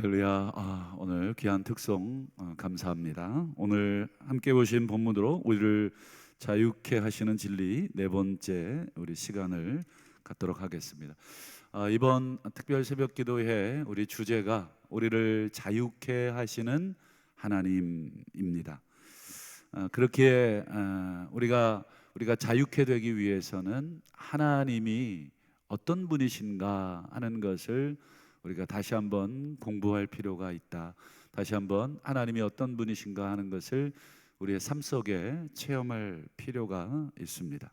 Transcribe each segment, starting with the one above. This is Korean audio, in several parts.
할렐루야. 오늘 귀한 특송 감사합니다. 오늘 함께 보신 본문으로 우리를 자유케 하시는 진리 네 번째 우리 시간을 갖도록 하겠습니다. 이번 특별 새벽 기도회 우리 주제가 우리를 자유케 하시는 하나님입니다. 그렇기에 우리가 자유케 되기 위해서는 하나님이 어떤 분이신가 하는 것을 우리가 다시 한번 공부할 필요가 있다. 다시 한번 하나님이 어떤 분이신가 하는 것을 우리의 삶 속에 체험할 필요가 있습니다.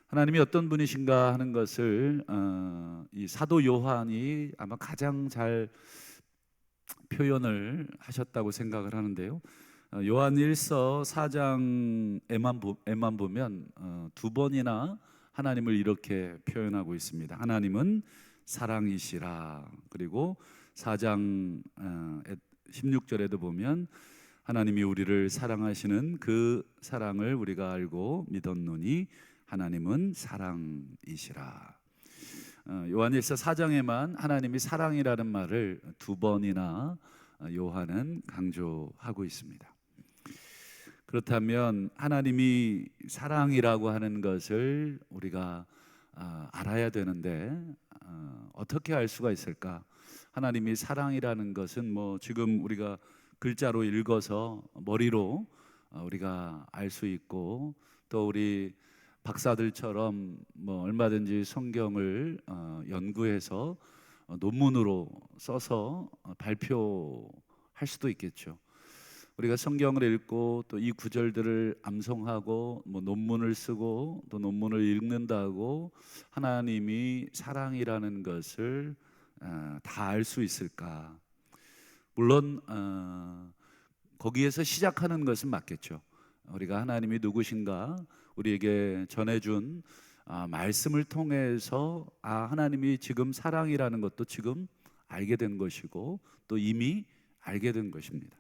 하나님이 어떤 분이신가 하는 것을 이 사도 요한이 아마 가장 잘 표현을 하셨다고 생각을 하는데요. 요한 1서 4장에만 보면 두 번이나 하나님을 이렇게 표현하고 있습니다. 하나님은 사랑이시라. 그리고 4장 16절에도 보면 하나님이 우리를 사랑하시는 그 사랑을 우리가 알고 믿었노니 하나님은 사랑이시라. 요한일서 4장에만 하나님이 사랑이라는 말을 두 번이나 요한은 강조하고 있습니다. 그렇다면 하나님이 사랑이라고 하는 것을 우리가 알아야 되는데 어떻게 알 수가 있을까? 하나님이 사랑이라는 것은 지금 우리가 글자로 읽어서 머리로 우리가 알 수 있고, 또 우리 박사들처럼 얼마든지 성경을 연구해서 논문으로 써서 발표할 수도 있겠죠. 우리가 성경을 읽고 또 이 구절들을 암송하고 논문을 쓰고 또 논문을 읽는다고 하나님이 사랑이라는 것을 다 알 수 있을까? 물론 거기에서 시작하는 것은 맞겠죠. 우리가 하나님이 누구신가 우리에게 전해준 말씀을 통해서 하나님이 지금 사랑이라는 것도 지금 알게 된 것이고 또 이미 알게 된 것입니다.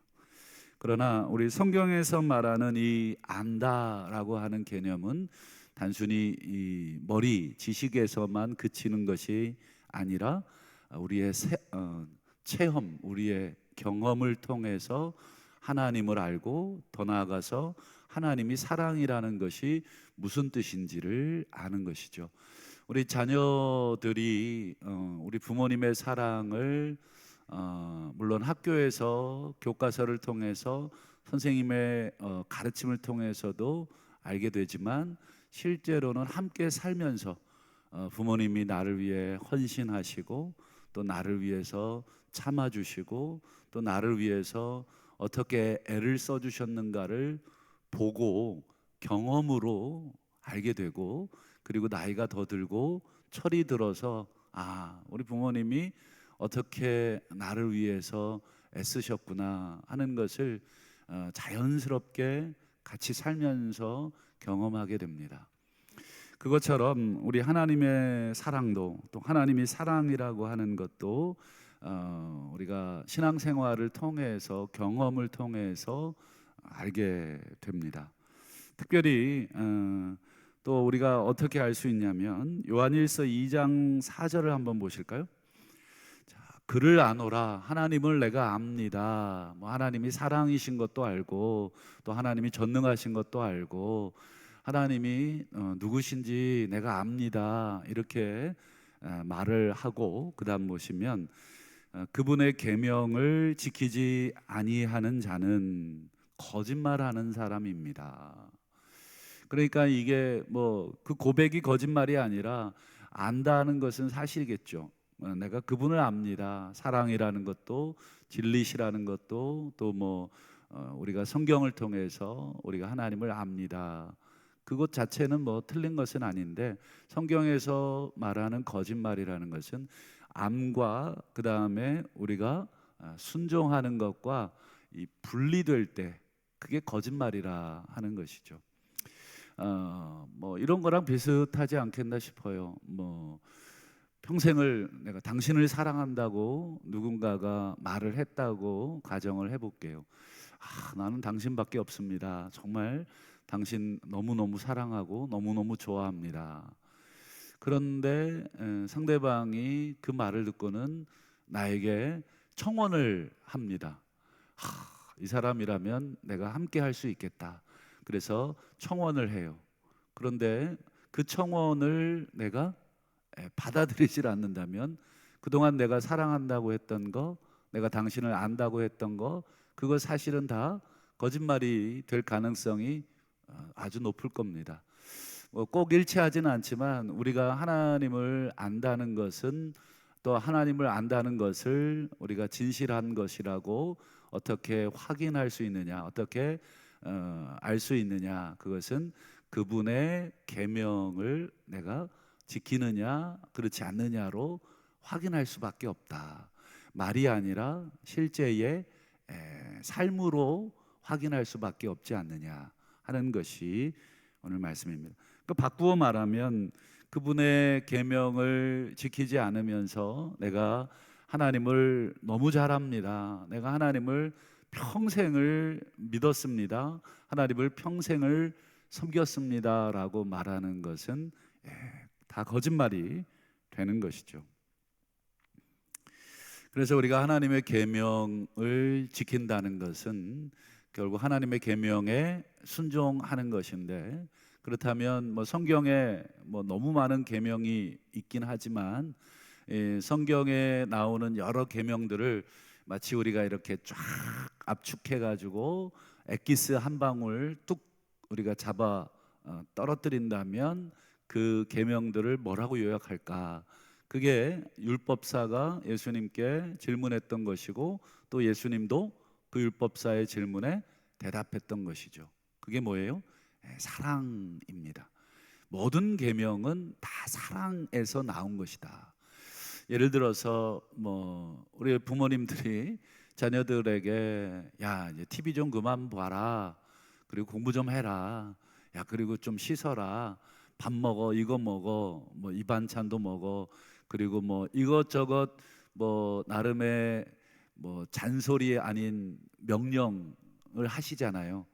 그러나 우리 성경에서 말하는 이 안다라고 하는 개념은 단순히 이 머리 지식에서만 그치는 것이 아니라 우리의 체험, 우리의 경험을 통해서 하나님을 알고 더 나아가서 하나님이 사랑이라는 것이 무슨 뜻인지를 아는 것이죠. 우리 자녀들이 우리 부모님의 사랑을 물론 학교에서 교과서를 통해서 선생님의 가르침을 통해서도 알게 되지만 실제로는 함께 살면서 부모님이 나를 위해 헌신하시고 또 나를 위해서 참아주시고 또 나를 위해서 어떻게 애를 써주셨는가를 보고 경험으로 알게 되고, 그리고 나이가 더 들고 철이 들어서 우리 부모님이 어떻게 나를 위해서 애쓰셨구나 하는 것을 자연스럽게 같이 살면서 경험하게 됩니다. 그것처럼 우리 하나님의 사랑도, 또 하나님이 사랑이라고 하는 것도 우리가 신앙생활을 통해서 경험을 통해서 알게 됩니다. 특별히 또 우리가 어떻게 알 수 있냐면 요한일서 2장 4절을 한번 보실까요? 그를 아노라, 하나님을 내가 압니다. 하나님이 사랑이신 것도 알고 또 하나님이 전능하신 것도 알고 하나님이 누구신지 내가 압니다. 이렇게 말을 하고 그 다음 보시면 그분의 계명을 지키지 아니하는 자는 거짓말하는 사람입니다. 그러니까 이게 그 고백이 거짓말이 아니라 안다는 것은 사실이겠죠. 내가 그분을 압니다. 사랑이라는 것도 진리시라는 것도 또 우리가 성경을 통해서 우리가 하나님을 압니다. 그것 자체는 틀린 것은 아닌데 성경에서 말하는 거짓말이라는 것은 암과 그 다음에 우리가 순종하는 것과 이 분리될 때 그게 거짓말이라 하는 것이죠. 이런 거랑 비슷하지 않겠나 싶어요. 평생을 내가 당신을 사랑한다고 누군가가 말을 했다고 가정을 해볼게요. 나는 당신밖에 없습니다. 정말 당신 너무너무 사랑하고 너무너무 좋아합니다. 그런데 상대방이 그 말을 듣고는 나에게 청원을 합니다. 이 사람이라면 내가 함께 할 수 있겠다. 그래서 청원을 해요. 그런데 그 청원을 내가 받아들이질 않는다면 그동안 내가 사랑한다고 했던 거, 내가 당신을 안다고 했던 거, 그거 사실은 다 거짓말이 될 가능성이 아주 높을 겁니다. 꼭 일치하지는 않지만 우리가 하나님을 안다는 것은, 또 하나님을 안다는 것을 우리가 진실한 것이라고 어떻게 확인할 수 있느냐, 어떻게 알 수 있느냐, 그것은 그분의 계명을 내가 지키느냐 그렇지 않느냐로 확인할 수밖에 없다. 말이 아니라 실제의 삶으로 확인할 수밖에 없지 않느냐 하는 것이 오늘 말씀입니다. 그 바꾸어 말하면 그분의 계명을 지키지 않으면서 내가 하나님을 너무 잘합니다, 내가 하나님을 평생을 믿었습니다, 하나님을 평생을 섬겼습니다 라고 말하는 것은 다 거짓말이 되는 것이죠. 그래서 우리가 하나님의 계명을 지킨다는 것은 결국 하나님의 계명에 순종하는 것인데, 그렇다면 성경에 너무 많은 계명이 있긴 하지만 성경에 나오는 여러 계명들을 마치 우리가 이렇게 쫙 압축해 가지고 엑기스 한 방울 뚝 우리가 잡아 떨어뜨린다면 그 계명들을 뭐라고 요약할까? 그게 율법사가 예수님께 질문했던 것이고, 또 예수님도 그 율법사의 질문에 대답했던 것이죠. 그게 뭐예요? 사랑입니다. 모든 계명은 다 사랑에서 나온 것이다. 예를 들어서 우리 부모님들이 자녀들에게 야, 이제 TV 좀 그만 봐라, 그리고 공부 좀 해라, 야, 그리고 좀 씻어라, 밥 먹어, 이거 먹어, 이 반찬도 먹어, 그리고 이것저것 나름의 잔소리 아닌 명령을 하시잖아요.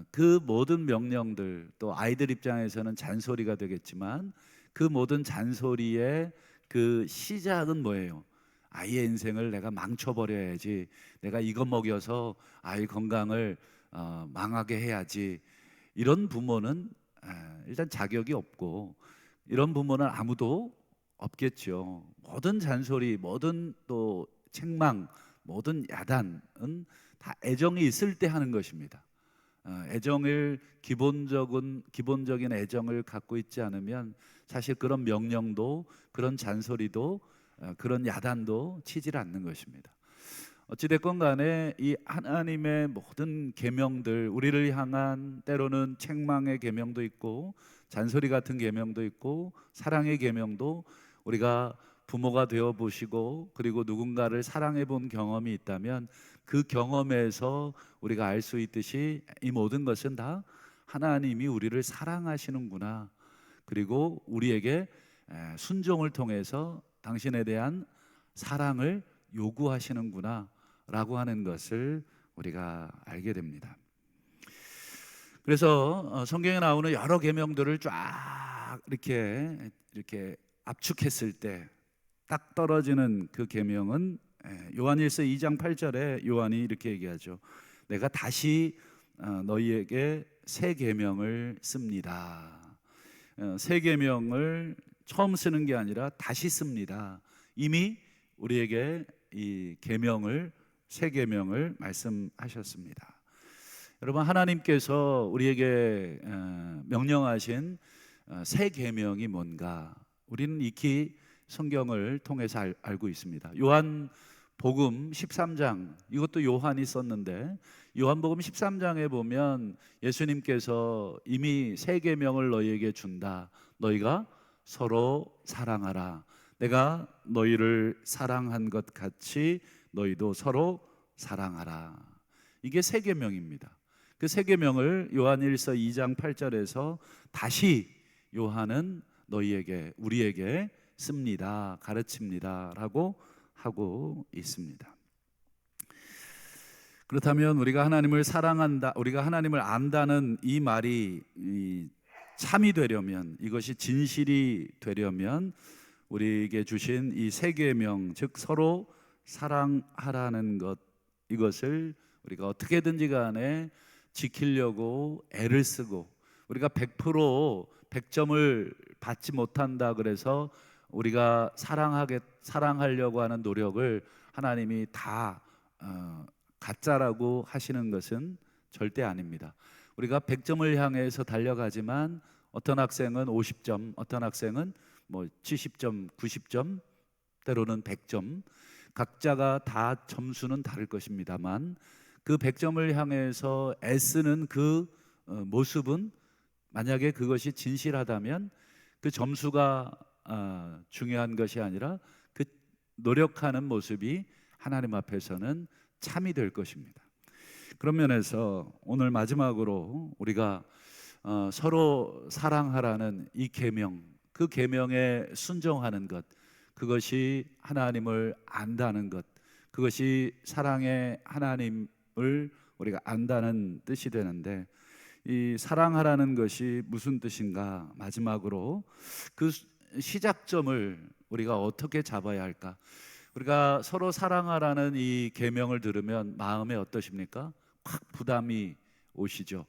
그 모든 명령들, 또 아이들 입장에서는 잔소리가 되겠지만 그 모든 잔소리의 그 시작은 뭐예요? 아이의 인생을 내가 망쳐버려야지, 내가 이거 먹여서 아이 건강을 망하게 해야지. 이런 부모는 일단 자격이 없고, 이런 부모는 아무도 없겠죠. 모든 잔소리, 모든 또 책망, 모든 야단은 다 애정이 있을 때 하는 것입니다. 애정을 기본적인 애정을 갖고 있지 않으면 사실 그런 명령도, 그런 잔소리도, 그런 야단도 치질 않는 것입니다. 어찌됐건 간에 이 하나님의 모든 계명들, 우리를 향한 때로는 책망의 계명도 있고 잔소리 같은 계명도 있고 사랑의 계명도, 우리가 부모가 되어 보시고 그리고 누군가를 사랑해 본 경험이 있다면 그 경험에서 우리가 알 수 있듯이 이 모든 것은 다 하나님이 우리를 사랑하시는구나, 그리고 우리에게 순종을 통해서 당신에 대한 사랑을 요구하시는구나 라고 하는 것을 우리가 알게 됩니다. 그래서 성경에 나오는 여러 계명들을 쫙 이렇게 압축했을 때 딱 떨어지는 그 계명은 요한일서 2장 8절에 요한이 이렇게 얘기하죠. 내가 다시 너희에게 새 계명을 씁니다. 새 계명을 처음 쓰는 게 아니라 다시 씁니다. 이미 우리에게 이 계명을, 새 계명을 말씀하셨습니다. 여러분, 하나님께서 우리에게 명령하신 새 계명이 뭔가 우리는 익히 성경을 통해서 알고 있습니다. 요한복음 13장, 이것도 요한이 썼는데 요한복음 13장에 보면 예수님께서 이미 새 계명을 너희에게 준다. 너희가 서로 사랑하라. 내가 너희를 사랑한 것 같이 너희도 서로 사랑하라. 이게 새 계명입니다. 그 새 계명을 요한일서 2장 8절에서 다시 요한은 너희에게, 우리에게 씁니다, 가르칩니다 라고 하고 있습니다. 그렇다면 우리가 하나님을 사랑한다, 우리가 하나님을 안다는 이 말이 참이 되려면, 이것이 진실이 되려면 우리에게 주신 이 새 계명, 즉 서로 사랑하라는 것, 이것을 우리가 어떻게든지 간에 지키려고 애를 쓰고, 우리가 100% 100점을 받지 못한다 그래서 우리가 사랑하려고 하는 노력을 하나님이 다 가짜라고 하시는 것은 절대 아닙니다. 우리가 100점을 향해서 달려가지만 어떤 학생은 50점, 어떤 학생은 뭐 70점, 90점, 때로는 100점, 각자가 다 점수는 다를 것입니다만 그 100점을 향해서 애쓰는 그 모습은, 만약에 그것이 진실하다면 그 점수가 중요한 것이 아니라 그 노력하는 모습이 하나님 앞에서는 참이 될 것입니다. 그런 면에서 오늘 마지막으로 우리가 서로 사랑하라는 이 계명, 그 계명에 순종하는 것, 그것이 하나님을 안다는 것, 그것이 사랑의 하나님을 우리가 안다는 뜻이 되는데, 이 사랑하라는 것이 무슨 뜻인가? 마지막으로 그 시작점을 우리가 어떻게 잡아야 할까? 우리가 서로 사랑하라는 이 계명을 들으면 마음에 어떠십니까? 확 부담이 오시죠.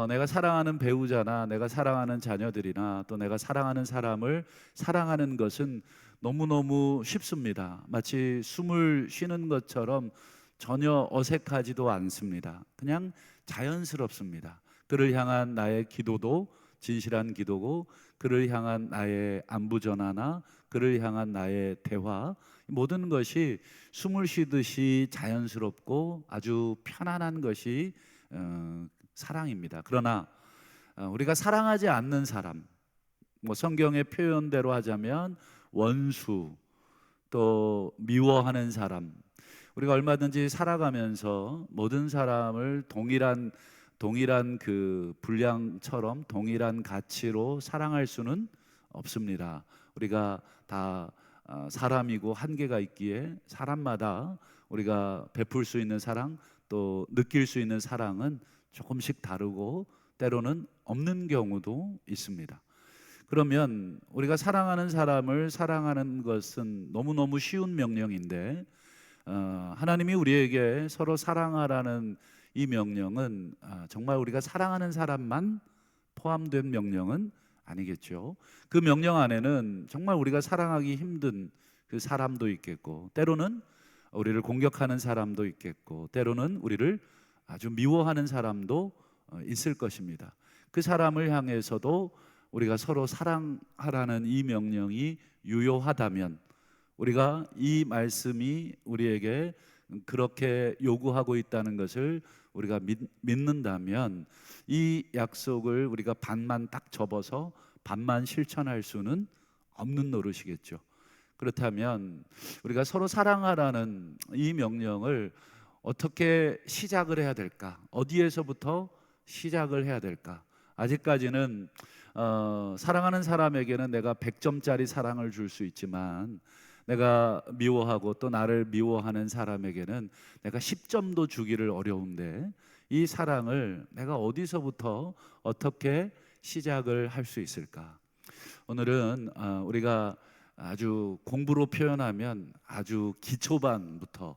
내가 사랑하는 배우자나 내가 사랑하는 자녀들이나 또 내가 사랑하는 사람을 사랑하는 것은 너무너무 쉽습니다. 마치 숨을 쉬는 것처럼 전혀 어색하지도 않습니다. 그냥 자연스럽습니다. 그를 향한 나의 기도도 진실한 기도고, 그를 향한 나의 안부 전화나 그를 향한 나의 대화, 모든 것이 숨을 쉬듯이 자연스럽고 아주 편안한 것이 사랑입니다. 그러나 우리가 사랑하지 않는 사람, 뭐 성경의 표현대로 하자면 원수, 또 미워하는 사람, 우리가 얼마든지 살아가면서 모든 사람을 동일한 그 분량처럼 동일한 가치로 사랑할 수는 없습니다. 우리가 다 사람이고 한계가 있기에 사람마다 우리가 베풀 수 있는 사랑, 또 느낄 수 있는 사랑은 조금씩 다르고 때로는 없는 경우도 있습니다. 그러면 우리가 사랑하는 사람을 사랑하는 것은 너무너무 쉬운 명령인데, 하나님이 우리에게 서로 사랑하라는 이 명령은 정말 우리가 사랑하는 사람만 포함된 명령은 아니겠죠. 그 명령 안에는 정말 우리가 사랑하기 힘든 그 사람도 있겠고, 때로는 우리를 공격하는 사람도 있겠고, 때로는 우리를 아주 미워하는 사람도 있을 것입니다. 그 사람을 향해서도 우리가 서로 사랑하라는 이 명령이 유효하다면, 우리가 이 말씀이 우리에게 그렇게 요구하고 있다는 것을 우리가 믿는다면, 이 약속을 우리가 반만 딱 접어서 반만 실천할 수는 없는 노릇이겠죠. 그렇다면 우리가 서로 사랑하라는 이 명령을 어떻게 시작을 해야 될까? 어디에서부터 시작을 해야 될까? 아직까지는 사랑하는 사람에게는 내가 100점짜리 사랑을 줄 수 있지만, 내가 미워하고 또 나를 미워하는 사람에게는 내가 10점도 주기를 어려운데, 이 사랑을 내가 어디서부터 어떻게 시작을 할 수 있을까? 오늘은 우리가 아주 공부로 표현하면 아주 기초반부터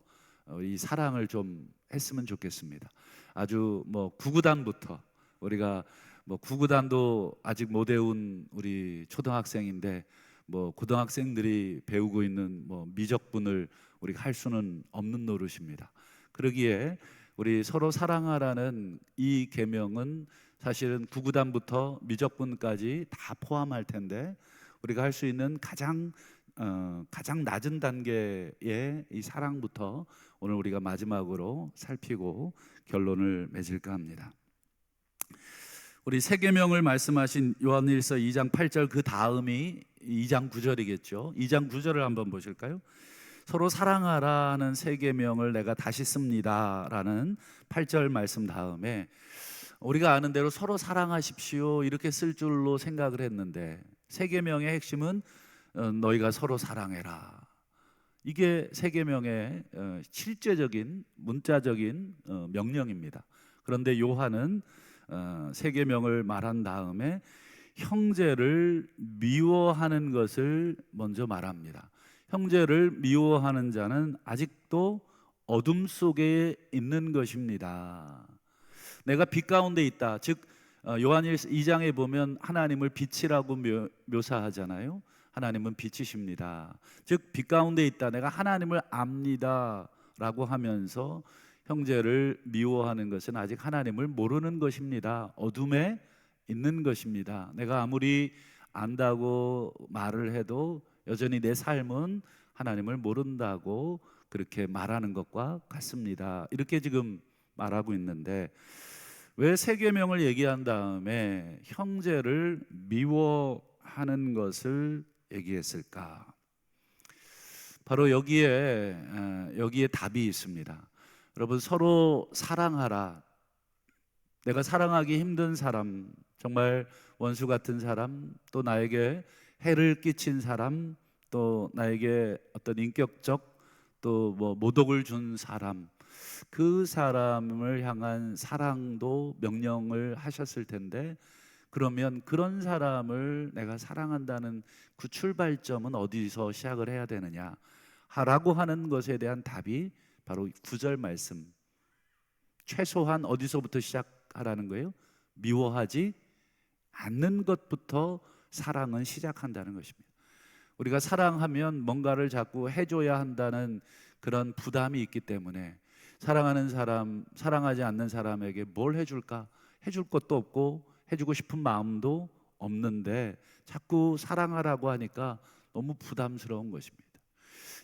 이 사랑을 좀 했으면 좋겠습니다. 아주 뭐 구구단부터, 우리가 뭐 구구단도 아직 못 외운 우리 초등학생인데 뭐 고등학생들이 배우고 있는 뭐 미적분을 우리가 할 수는 없는 노릇입니다. 그러기에 우리 서로 사랑하라는 이 계명은 사실은 구구단부터 미적분까지 다 포함할 텐데, 우리가 할 수 있는 가장 낮은 단계의 이 사랑부터 오늘 우리가 마지막으로 살피고 결론을 맺을까 합니다. 우리 세 계명을 말씀하신 요한일서 2장 8절 그 다음이 2장 9절이겠죠. 2장 9절을 한번 보실까요? 서로 사랑하라는 세 계명을 내가 다시 씁니다라는 8절 말씀 다음에, 우리가 아는 대로 서로 사랑하십시오 이렇게 쓸 줄로 생각을 했는데, 세 계명의 핵심은 너희가 서로 사랑해라. 이게 세 계명의 실제적인 문자적인 명령입니다. 그런데 요한은 세 계명을 말한 다음에 형제를 미워하는 것을 먼저 말합니다. 형제를 미워하는 자는 아직도 어둠 속에 있는 것입니다. 내가 빛 가운데 있다. 즉 요한일서 2장에 보면 하나님을 빛이라고 묘사하잖아요. 하나님은 빛이십니다. 즉 빛 가운데 있다. 내가 하나님을 압니다 라고 하면서 형제를 미워하는 것은 아직 하나님을 모르는 것입니다. 어둠에 있는 것입니다. 내가 아무리 안다고 말을 해도 여전히 내 삶은 하나님을 모른다고 그렇게 말하는 것과 같습니다. 이렇게 지금 말하고 있는데, 왜 세 계명을 얘기한 다음에 형제를 미워하는 것을 얘기했을까? 바로 여기에 답이 있습니다. 여러분, 서로 사랑하라. 내가 사랑하기 힘든 사람, 정말 원수 같은 사람, 또 나에게 해를 끼친 사람, 또 나에게 어떤 인격적 또 뭐 모독을 준 사람, 그 사람을 향한 사랑도 명령을 하셨을 텐데, 그러면 그런 사람을 내가 사랑한다는 그 출발점은 어디서 시작을 해야 되느냐 라고 하는 것에 대한 답이 바로 9절 말씀, 최소한 어디서부터 시작하라는 거예요? 미워하지 않는 것부터 사랑은 시작한다는 것입니다. 우리가 사랑하면 뭔가를 자꾸 해줘야 한다는 그런 부담이 있기 때문에 사랑하는 사람, 사랑하지 않는 사람에게 뭘 해줄까? 해줄 것도 없고 해주고 싶은 마음도 없는데 자꾸 사랑하라고 하니까 너무 부담스러운 것입니다.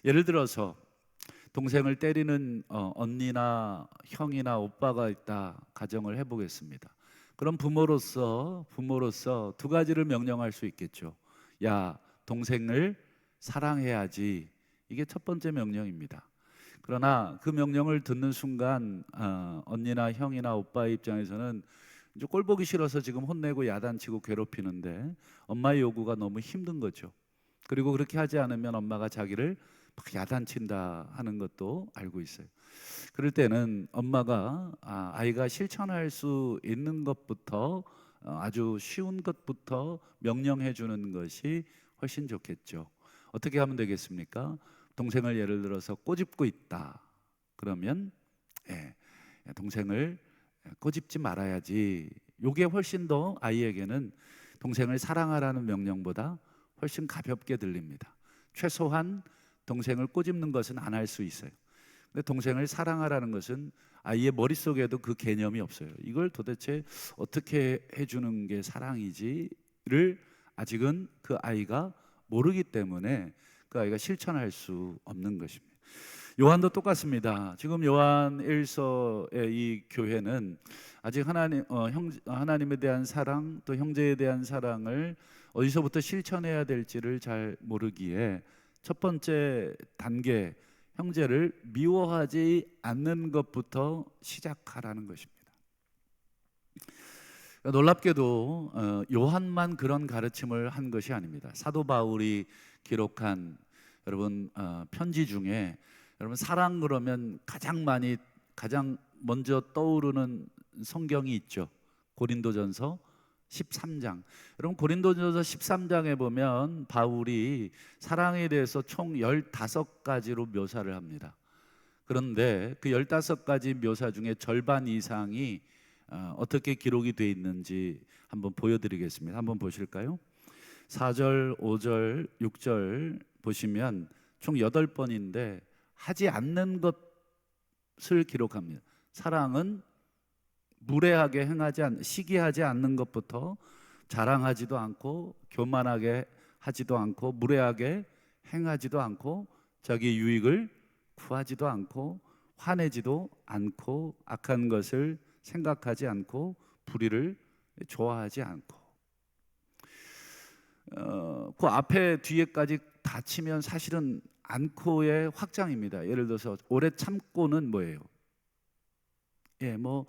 예를 들어서 동생을 때리는 언니나 형이나 오빠가 있다 가정을 해보겠습니다. 그럼 부모로서 두 가지를 명령할 수 있겠죠. 야, 동생을 사랑해야지. 이게 첫 번째 명령입니다. 그러나 그 명령을 듣는 순간 언니나 형이나 오빠의 입장에서는 이제 꼴 보기 싫어서 지금 혼내고 야단치고 괴롭히는데 엄마의 요구가 너무 힘든 거죠. 그리고 그렇게 하지 않으면 엄마가 자기를 막 야단친다 하는 것도 알고 있어요. 그럴 때는 엄마가 아이가 실천할 수 있는 것부터 아주 쉬운 것부터 명령해 주는 것이 훨씬 좋겠죠. 어떻게 하면 되겠습니까? 동생을 예를 들어서 꼬집고 있다. 그러면 동생을 꼬집지 말아야지. 이게 훨씬 더 아이에게는 동생을 사랑하라는 명령보다 훨씬 가볍게 들립니다. 최소한 동생을 꼬집는 것은 안 할 수 있어요. 근데 동생을 사랑하라는 것은 아이의 머릿속에도 그 개념이 없어요. 이걸 도대체 어떻게 해주는 게 사랑이지를 아직은 그 아이가 모르기 때문에 그 아이가 실천할 수 없는 것입니다. 요한도 똑같습니다. 지금 요한 1서의 이 교회는 아직 하나님에 대한 사랑, 또 형제에 대한 사랑을 어디서부터 실천해야 될지를 잘 모르기에 첫 번째 단계, 형제를 미워하지 않는 것부터 시작하라는 것입니다. 놀랍게도 요한만 그런 가르침을 한 것이 아닙니다. 사도 바울이 기록한 여러분 편지 중에 여러분 사랑 그러면 가장 먼저 떠오르는 성경이 있죠. 고린도전서 13장. 여러분 고린도전서 13장에 보면 바울이 사랑에 대해서 총 15가지로 묘사를 합니다. 그런데 그 15가지 묘사 중에 절반 이상이 어떻게 기록이 되어 있는지 한번 보여드리겠습니다. 한번 보실까요? 4절, 5절, 6절 보시면 총 8번인데 하지 않는 것을 기록합니다. 사랑은 무례하게 시기하지 않는 것부터 자랑하지도 않고 교만하게 하지도 않고 무례하게 행하지도 않고 자기 유익을 구하지도 않고 화내지도 않고 악한 것을 생각하지 않고 불의를 좋아하지 않고 그 앞에 뒤에까지 다 치면 사실은 않고의 확장입니다. 예를 들어서 오래 참고는 뭐예요? 뭐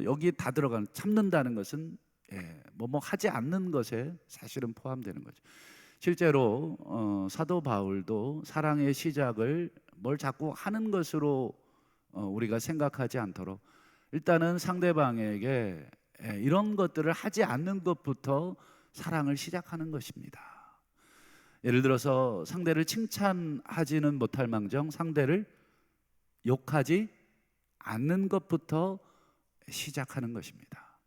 여기에 다 들어가는 참는다는 것은 뭐 하지 않는 것에 사실은 포함되는 거죠. 실제로 사도 바울도 사랑의 시작을 뭘 자꾸 하는 것으로 우리가 생각하지 않도록 일단은 상대방에게 이런 것들을 하지 않는 것부터 사랑을 시작하는 것입니다. 예를 들어서 상대를 칭찬하지는 못할 망정 상대를 욕하지 않는 것부터 시작하는 것입니다.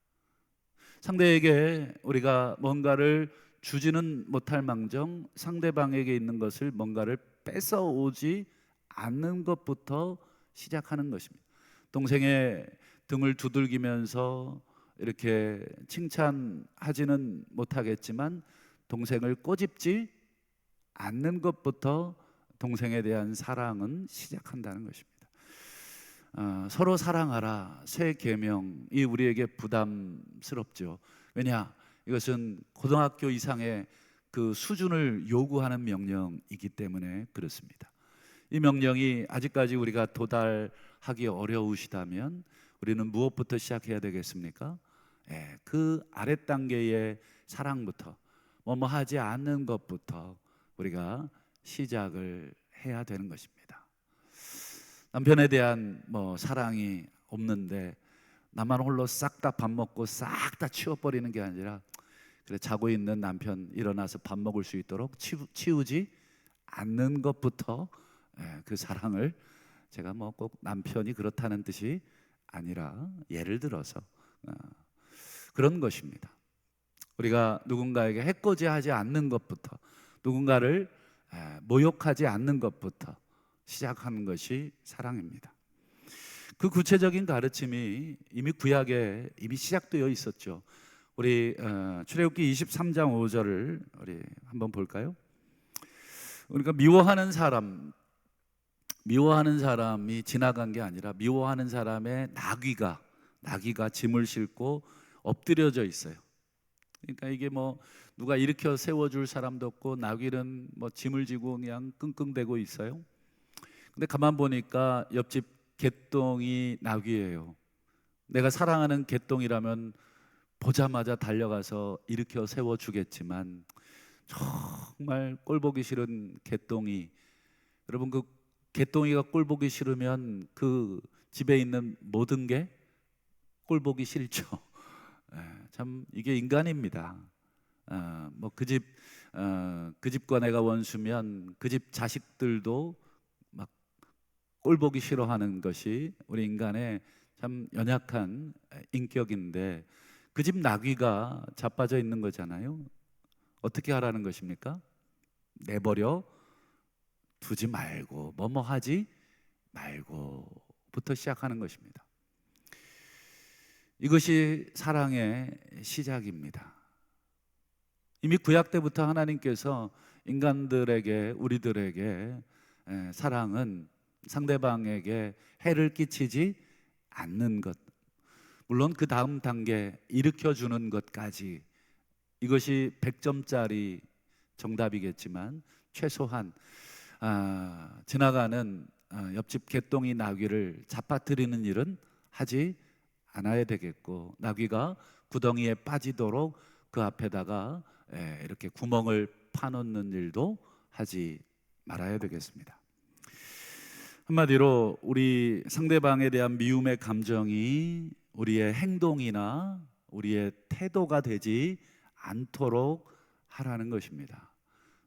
상대에게 우리가 뭔가를 주지는 못할 망정 상대방에게 있는 것을 뭔가를 뺏어오지 않는 것부터 시작하는 것입니다. 동생의 등을 두들기면서 이렇게 칭찬하지는 못하겠지만 동생을 꼬집지 않는 것부터 동생에 대한 사랑은 시작한다는 것입니다. 서로 사랑하라 새 계명이 우리에게 부담스럽죠. 왜냐? 이것은 고등학교 이상의 그 수준을 요구하는 명령이기 때문에 그렇습니다. 이 명령이 아직까지 우리가 도달하기 어려우시다면 우리는 무엇부터 시작해야 되겠습니까? 그 아랫 단계의 사랑부터 뭐뭐 하지 않는 것부터 우리가 시작을 해야 되는 것입니다. 남편에 대한 사랑이 없는데 나만 홀로 싹 다 밥 먹고 싹 다 치워버리는 게 아니라 그래 자고 있는 남편 일어나서 밥 먹을 수 있도록 치우지 않는 것부터 그 사랑을 제가 꼭 남편이 그렇다는 뜻이 아니라 예를 들어서 그런 것입니다. 우리가 누군가에게 해코지하지 않는 것부터 누군가를 모욕하지 않는 것부터 시작하는 것이 사랑입니다. 그 구체적인 가르침이 이미 구약에 이미 시작되어 있었죠. 우리 출애굽기 23장 5절을 우리 한번 볼까요? 그러니까 미워하는 사람이 지나간 게 아니라 미워하는 사람의 나귀가 짐을 싣고 엎드려져 있어요. 그러니까 이게 누가 일으켜 세워줄 사람도 없고 나귀는 짐을 지고 그냥 끙끙대고 있어요. 근데 가만 보니까 옆집 개똥이 나귀예요. 내가 사랑하는 개똥이라면 보자마자 달려가서 일으켜 세워주겠지만 정말 꼴보기 싫은 개똥이, 여러분 그 개똥이가 꼴보기 싫으면 그 집에 있는 모든 게 꼴보기 싫죠. 참 이게 인간입니다. 그 집과 내가 원수면 그 집 자식들도 막 꼴보기 싫어하는 것이 우리 인간의 참 연약한 인격인데 그 집 나귀가 자빠져 있는 거잖아요. 어떻게 하라는 것입니까? 내버려 두지 말고 뭐뭐 하지 말고부터 시작하는 것입니다. 이것이 사랑의 시작입니다. 이미 구약 때부터 하나님께서 인간들에게 우리들에게 사랑은 상대방에게 해를 끼치지 않는 것, 물론 그 다음 단계 일으켜주는 것까지, 이것이 100점짜리 정답이겠지만 최소한 지나가는 옆집 개똥이 나귀를 잡아뜨리는 일은 하지 않아야 되겠고, 나귀가 구덩이에 빠지도록 그 앞에다가 이렇게 구멍을 파놓는 일도 하지 말아야 되겠습니다. 한마디로 우리 상대방에 대한 미움의 감정이 우리의 행동이나 우리의 태도가 되지 않도록 하라는 것입니다.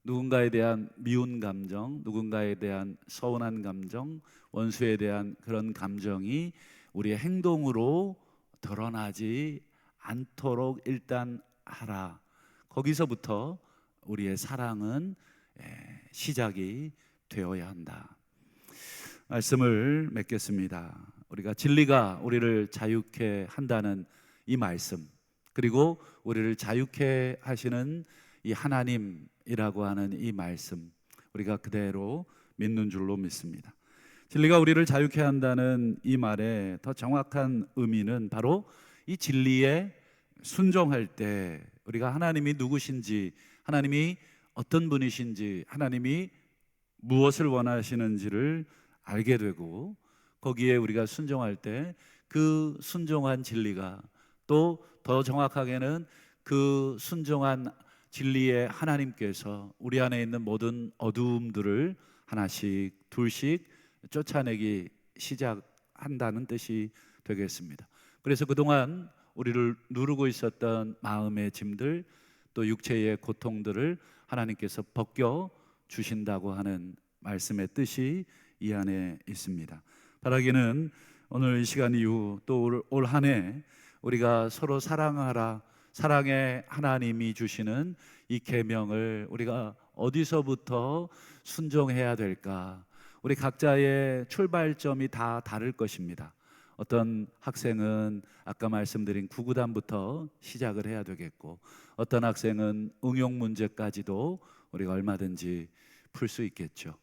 누군가에 대한 미운 감정, 누군가에 대한 서운한 감정, 원수에 대한 그런 감정이 우리의 행동으로 드러나지 않도록 일단 하라. 거기서부터 우리의 사랑은 시작이 되어야 한다. 말씀을 맺겠습니다. 우리가 진리가 우리를 자유케 한다는 이 말씀, 그리고 우리를 자유케 하시는 이 하나님이라고 하는 이 말씀, 우리가 그대로 믿는 줄로 믿습니다. 진리가 우리를 자유케 한다는 이 말의 더 정확한 의미는 바로 이 진리에 순종할 때 우리가 하나님이 누구신지, 하나님이 어떤 분이신지, 하나님이 무엇을 원하시는지를 알게 되고, 거기에 우리가 순종할 때 그 순종한 진리가, 또 더 정확하게는 그 순종한 진리의 하나님께서 우리 안에 있는 모든 어두움들을 하나씩 둘씩 쫓아내기 시작한다는 뜻이 되겠습니다. 그래서 그동안 우리를 누르고 있었던 마음의 짐들, 또 육체의 고통들을 하나님께서 벗겨 주신다고 하는 말씀의 뜻이 이 안에 있습니다. 바라기는 오늘 이 시간 이후 또 올 한 해 우리가 서로 사랑하라, 사랑의 하나님이 주시는 이 계명을 우리가 어디서부터 순종해야 될까? 우리 각자의 출발점이 다 다를 것입니다. 어떤 학생은 아까 말씀드린 구구단부터 시작을 해야 되겠고, 어떤 학생은 응용 문제까지도 우리가 얼마든지 풀 수 있겠죠.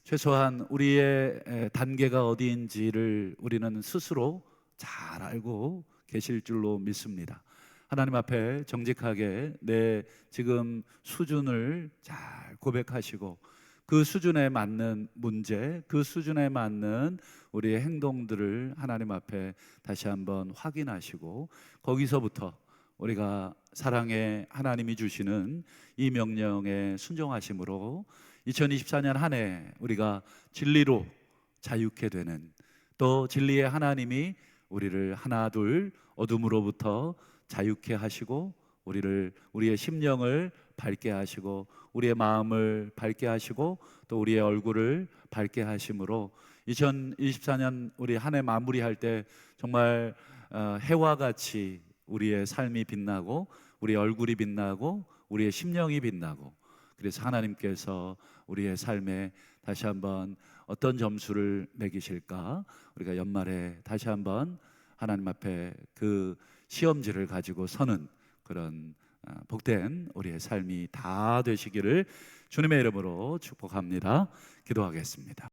최소한 우리의 단계가 어디인지를 우리는 스스로 잘 알고 계실 줄로 믿습니다. 하나님 앞에 정직하게 내 지금 수준을 잘 고백하시고, 그 수준에 맞는 문제, 그 수준에 맞는 우리의 행동들을 하나님 앞에 다시 한번 확인하시고, 거기서부터 우리가 사랑의 하나님이 주시는 이 명령에 순종하심으로 2024년 한 해 우리가 진리로 자유케 되는, 또 진리의 하나님이 우리를 하나 둘 어둠으로부터 자유케 하시고, 우리의 심령을 밝게 하시고, 우리의 마음을 밝게 하시고, 또 우리의 얼굴을 밝게 하심으로 2024년 우리 한 해 마무리할 때 정말 해와 같이 우리의 삶이 빛나고, 우리의 얼굴이 빛나고, 우리의 심령이 빛나고, 그래서 하나님께서 우리의 삶에 다시 한번 어떤 점수를 매기실까? 우리가 연말에 다시 한번 하나님 앞에 그 시험지를 가지고 서는 그런 복된 우리의 삶이 다 되시기를 주님의 이름으로 축복합니다. 기도하겠습니다.